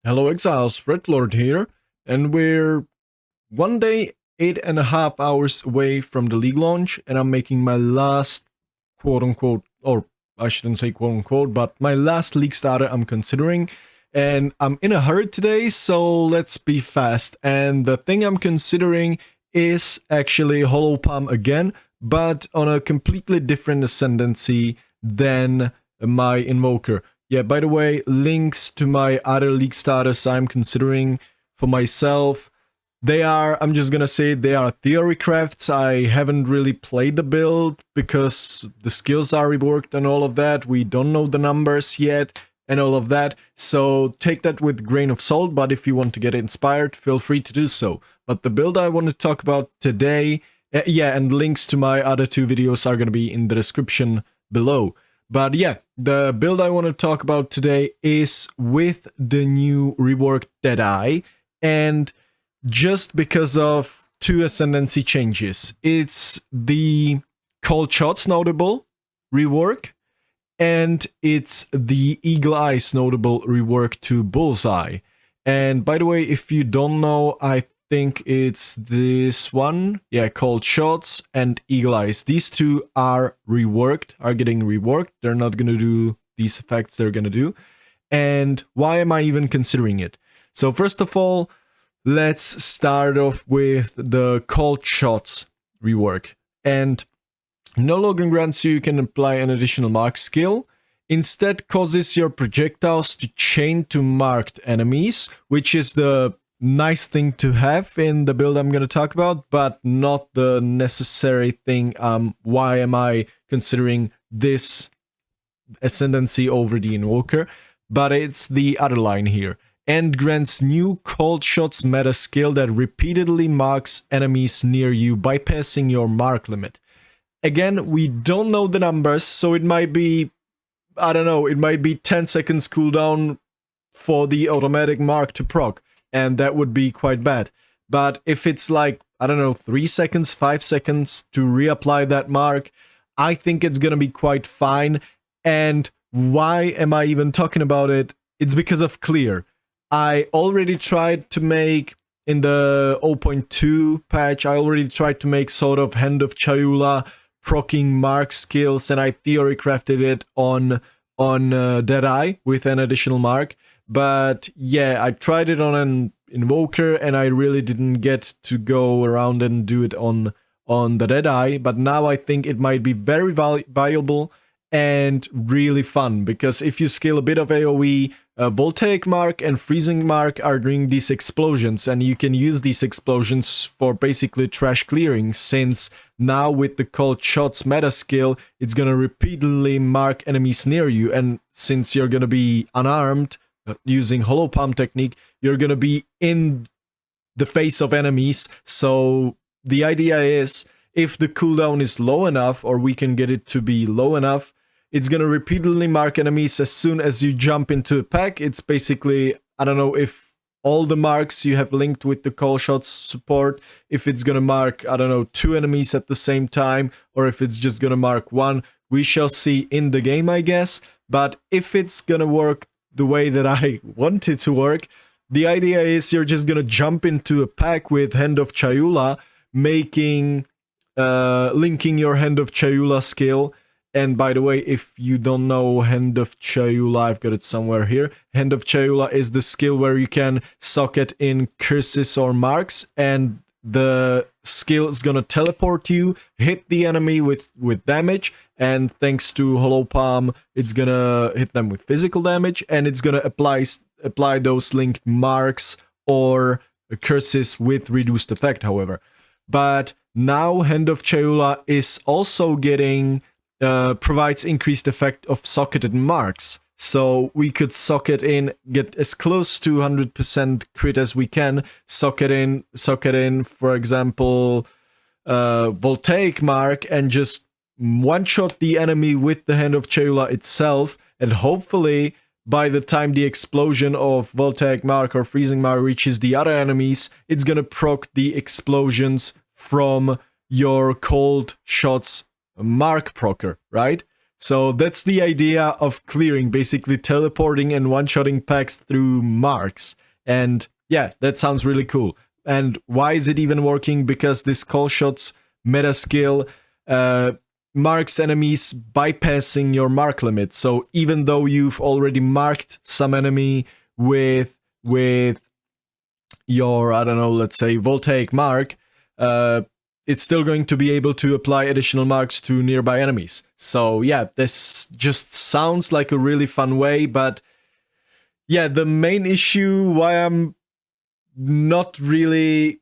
Hello Exiles, Red Lord here, and we're one day, 8.5 hours away from the league launch, and I'm making my last quote-unquote, or I shouldn't say quote-unquote, but my last league starter I'm considering, and I'm in a hurry today, so let's be fast. And the thing I'm considering is actually Hollow Palm again, but on a completely different ascendancy than my Invoker. Yeah, by the way, links to my other league starters I'm considering for myself. I'm just gonna say they are theory crafts. I haven't really played the build because the skills are reworked and all of that. We don't know the numbers yet and all of that. So take that with a grain of salt, but if you want to get inspired, feel free to do so. But the build I want to talk about today, yeah, and links to my other two videos are gonna be in the description below. But yeah, the build I want to talk about today is with the new reworked Deadeye, and just because of two ascendancy changes. It's the cold shots notable rework, and it's the eagle eyes notable rework to bullseye. And by the way, if you don't know, I think it's this one, yeah, cold shots and eagle eyes. These two are getting reworked. They're not gonna do these effects they're gonna do. And why am I even considering it? So first of all, let's start off with the cold shots rework. And no longer grants you can apply an additional mark skill. Instead causes your projectiles to chain to marked enemies, which is the nice thing to have in the build I'm going to talk about, but not the necessary thing. Why am I considering this ascendancy over the Invoker? But it's the other line here. And grants new cold shots meta skill that repeatedly marks enemies near you, bypassing your mark limit. Again, we don't know the numbers, so it might be, I don't know, it might be 10 seconds cooldown for the automatic mark to proc, and that would be quite bad. But if it's like, I don't know, 3 seconds, 5 seconds to reapply that mark, I think it's gonna be quite fine. And why am I even talking about it? It's because of clear. I already tried to make, in the 0.2 patch, I already tried to make sort of Hand of Chayula proccing mark skills, and I theory crafted it on Deadeye with an additional mark. But yeah, I tried it on an Invoker, and I really didn't get to go around and do it on the Deadeye. But now I think it might be very viable and really fun, because if you scale a bit of AoE, Voltaic Mark and Freezing Mark are doing these explosions, and you can use these explosions for basically trash clearing, since now with the cold shots meta skill, it's gonna repeatedly mark enemies near you, and since you're gonna be unarmed, using Hollow Palm technique, you're gonna be in the face of enemies. So the idea is, if the cooldown is low enough, or we can get it to be low enough, it's gonna repeatedly mark enemies as soon as you jump into a pack. It's basically, I don't know if all the marks you have linked with the cold shots support, if it's gonna mark, I don't know, 2 enemies at the same time, or if it's just gonna mark 1. We shall see in the game, I guess. But if it's gonna work the way that I want it to work, the idea is you're just gonna jump into a pack with Hand of Chayula, linking your Hand of Chayula skill. And by the way, if you don't know Hand of Chayula, I've got it somewhere here. Hand of Chayula is the skill where you can socket in curses or marks, and the skill is gonna teleport you, hit the enemy with damage, and thanks to Hollow Palm, it's gonna hit them with physical damage, and it's gonna apply those linked marks or curses with reduced effect, however. But now Hand of Chayula is also getting provides increased effect of socketed marks. So we could socket in, get as close to 100% crit as we can, socket in, for example, Voltaic Mark, and just one-shot the enemy with the Hand of Chayula itself, and hopefully by the time the explosion of Voltaic Mark or Freezing Mark reaches the other enemies, it's gonna proc the explosions from your cold shots mark procer, right? So that's the idea of clearing, basically teleporting and one-shotting packs through marks. And yeah, that sounds really cool. And why is it even working? Because this call shots meta skill marks enemies bypassing your mark limit. So even though you've already marked some enemy with your, I don't know, let's say voltaic mark, it's still going to be able to apply additional marks to nearby enemies. So yeah, this just sounds like a really fun way, but yeah, the main issue why I'm not really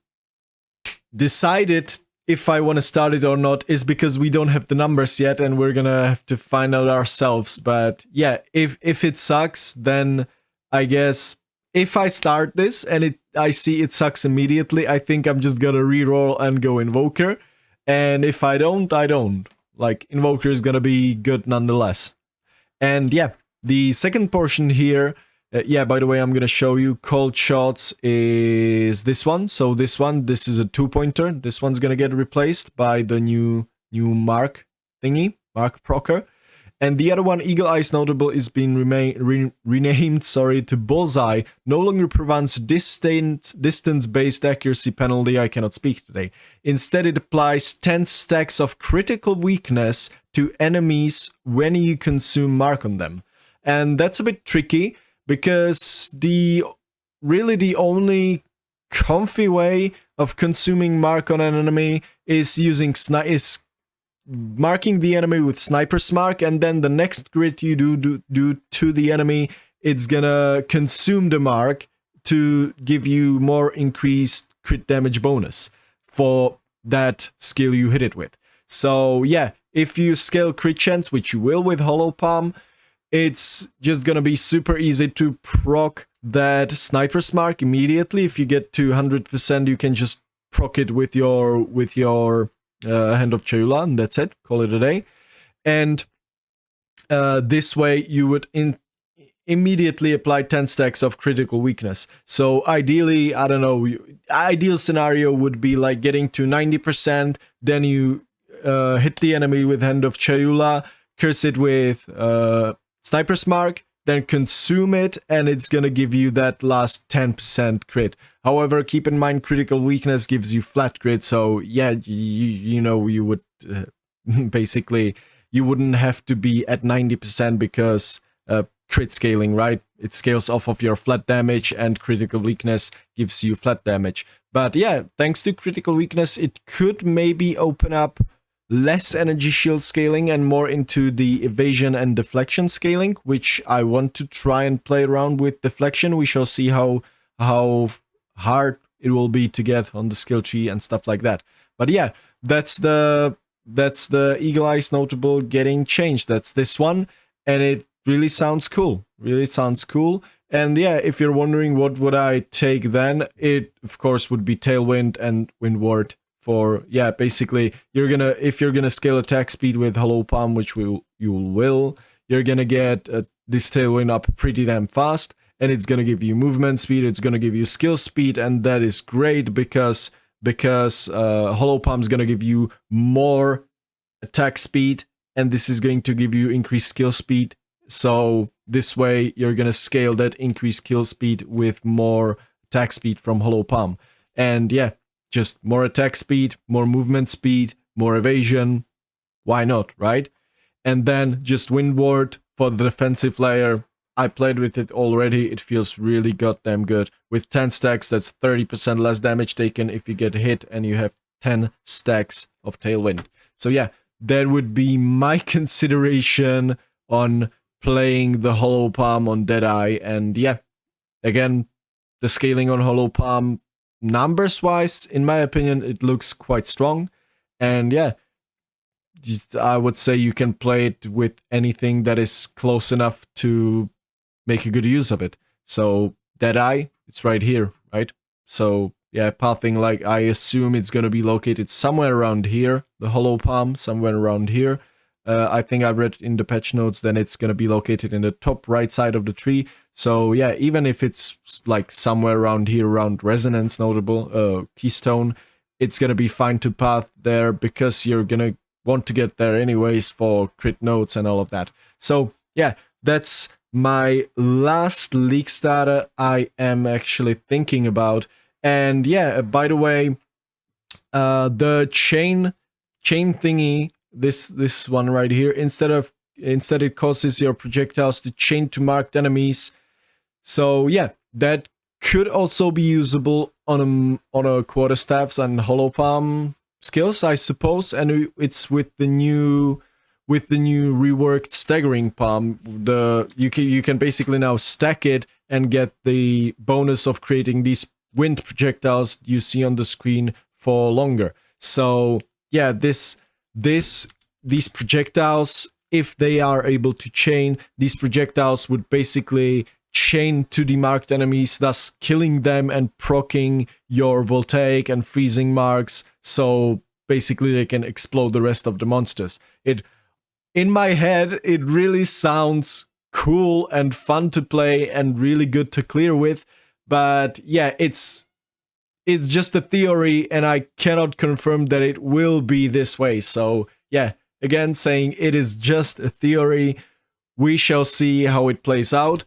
decided if I want to start it or not is because we don't have the numbers yet and we're gonna have to find out ourselves. But yeah, if it sucks, then I guess if I start this and I see it sucks immediately, I think I'm just gonna reroll and go Invoker. And if I don't, I don't. Like, Invoker is gonna be good nonetheless. And yeah, the second portion here, yeah, by the way, I'm gonna show you cold shots is this one. So this is a 2-pointer. This one's gonna get replaced by the new mark thingy, mark procer. And the other one, Eagle Eyes Notable, is being renamed, to Bullseye. No longer prevents distance-based accuracy penalty. I cannot speak today. Instead, it applies 10 stacks of critical weakness to enemies when you consume mark on them. And that's a bit tricky because the only comfy way of consuming mark on an enemy is marking the enemy with Sniper's Mark, and then the next crit you do to the enemy, it's gonna consume the mark to give you more increased crit damage bonus for that skill you hit it with. So yeah, if you scale crit chance, which you will with Hollow Palm, it's just gonna be super easy to proc that Sniper's Mark immediately. If you get to 100%, you can just proc it with your Hand of Chayula, and that's it. Call it a day. And this way you would immediately apply 10 stacks of critical weakness. So ideally, I don't know, ideal scenario would be like getting to 90%, then you hit the enemy with Hand of Chayula, curse it with Sniper's Mark, then consume it, and it's gonna give you that last 10% crit. However, keep in mind critical weakness gives you flat crit, so yeah, you know, you would basically, you wouldn't have to be at 90% because crit scaling, right? It scales off of your flat damage, and critical weakness gives you flat damage. But yeah, thanks to critical weakness, it could maybe open up less energy shield scaling and more into the evasion and deflection scaling, which I want to try and play around with deflection. We shall see how hard it will be to get on the skill tree and stuff like that. But yeah, that's the Eagle Eyes Notable getting changed. That's this one, and it really sounds cool. Really sounds cool. And yeah, if you're wondering what would I take then, it of course would be Tailwind and Windward. For yeah, basically if you're gonna scale attack speed with Hollow Palm, which you will, you're gonna get this Tailwind up pretty damn fast, and it's gonna give you movement speed, it's gonna give you skill speed, and that is great because Hollow Palm is gonna give you more attack speed, and this is going to give you increased skill speed. So this way you're gonna scale that increased skill speed with more attack speed from Hollow Palm. And yeah, just more attack speed, more movement speed, more evasion. Why not, right? And then just Windward for the defensive layer. I played with it already. It feels really goddamn good. With 10 stacks, that's 30% less damage taken if you get hit, and you have 10 stacks of Tailwind. So yeah, that would be my consideration on playing the Hollow Palm on Deadeye. And yeah, again, the scaling on Hollow Palm, numbers wise, in my opinion, it looks quite strong. And yeah, I would say you can play it with anything that is close enough to make a good use of it. So Deadeye, it's right here, right? So yeah, pathing, like, I assume it's gonna be located somewhere around here, the Hollow Palm, somewhere around here. I think I read in the patch notes, then it's gonna be located in the top right side of the tree. So yeah, even if it's like somewhere around here, around Resonance Notable, Keystone, it's gonna be fine to path there, because you're gonna want to get there anyways for crit notes and all of that. So yeah, that's my last league starter I am actually thinking about. And yeah, by the way, the chain thingy, this one right here, instead it causes your projectiles to chain to marked enemies. So yeah, that could also be usable on a quarterstaffs and hollow palm skills, I suppose, and it's with the new reworked staggering palm. You can basically now stack it and get the bonus of creating these wind projectiles you see on the screen for longer. So yeah, these projectiles, if they are able to chain, these projectiles would basically chain to the marked enemies, thus killing them and proccing your voltaic and freezing marks, so basically they can explode the rest of the monsters. In my head, it really sounds cool and fun to play and really good to clear with, but yeah, it's just a theory and I cannot confirm that it will be this way. So yeah, again, saying it is just a theory. We shall see how it plays out.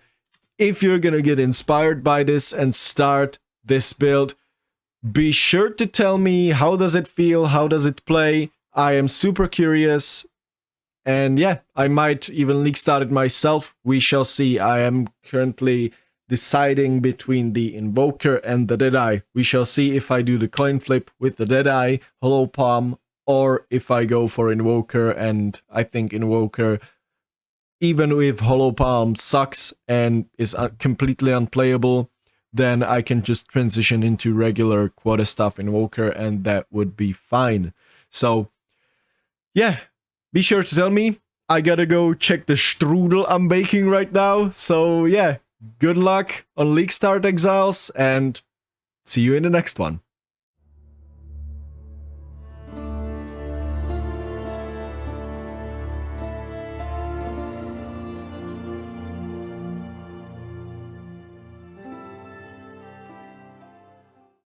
If you're gonna get inspired by this and start this build, be sure to tell me, how does it feel, how does it play? I am super curious. And yeah, I might even league start it myself. We shall see. I am currently deciding between the Invoker and the Deadeye. We shall see if I do the coin flip with the Deadeye, Hollow Palm, or if I go for Invoker. And I think Invoker, even if Hollow Palm sucks and is completely unplayable, then I can just transition into regular quarterstaff Invoker and that would be fine. So yeah, be sure to tell me. I gotta go check the strudel I'm baking right now. So yeah, good luck on League Start Exiles and see you in the next one.